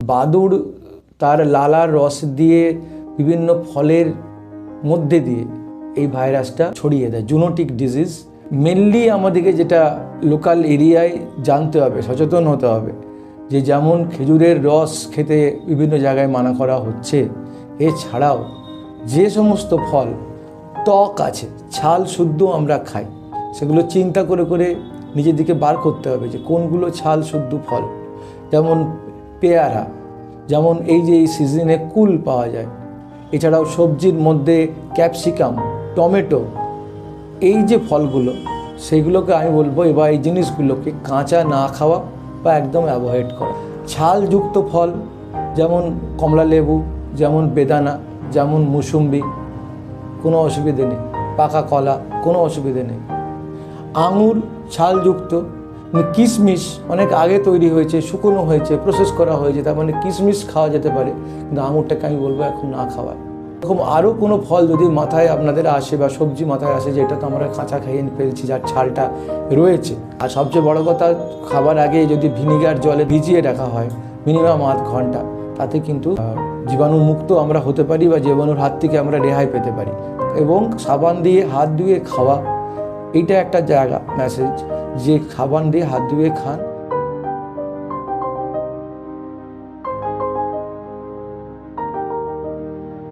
বাদুড় তার লালার রস দিয়ে বিভিন্ন ফলের মধ্যে দিয়ে এই ভাইরাসটা ছড়িয়ে দেয়। Zoonotic disease. মেনলি আমাদেরকে যেটা লোকাল এরিয়ায় জানতে হবে, সচেতন হতে হবে যে যেমন খেজুরের রস খেতে বিভিন্ন জায়গায় মানা করা হচ্ছে, এছাড়াও যে সমস্ত ফল ত্বক আছে, ছাল শুদ্ধ আমরা খাই, সেগুলো চিন্তা করে করে নিজের দিকে বার করতে হবে যে কোনগুলো ছাল শুদ্ধ ফল। যেমন পেয়ারা, যেমন এই যে এই সিজনে কুল পাওয়া যায়, এছাড়াও সবজির মধ্যে ক্যাপসিকাম, টমেটো, এই যে ফলগুলো সেইগুলোকে আমি বলবো এবার এই জিনিসগুলোকে কাঁচা না খাওয়া বা একদম অ্যাভয়েড করা। ছালযুক্ত ফল যেমন কমলা লেবু, যেমন বেদানা, যেমন মুসুম্বি, কোনো অসুবিধে নেই। পাকা কলা, কোনো অসুবিধে নেই। আঙুর ছালযুক্ত। কিশমিশ অনেক আগে তৈরি হয়েছে, শুকনো হয়েছে, প্রসেস করা হয়েছে, তার মানে কিশমিশ খাওয়া যেতে পারে, কিন্তু আঙুরটাকে আমি বলবো এখন না খাওয়া। এরকম আরও কোনো ফল যদি মাথায় আপনাদের আসে বা সবজি মাথায় আসে যে এটা তো আমরা কাঁচা খেয়ে ফেলছি, যার ছালটা রয়েছে। আর সবচেয়ে বড় কথা, খাবার আগে যদি ভিনিগার জলে ভিজিয়ে রাখা হয় মিনিমাম 8 ঘন্টা, তাতে কিন্তু জীবাণুমুক্ত আমরা হতে পারি বা জীবাণুর হাত থেকে আমরা রেহাই পেতে পারি। এবং সাবান দিয়ে হাত ধুয়ে খাওয়া, এইটা একটা জায়গা মেসেজ যে সাবান দিয়ে হাত ধুয়ে খান।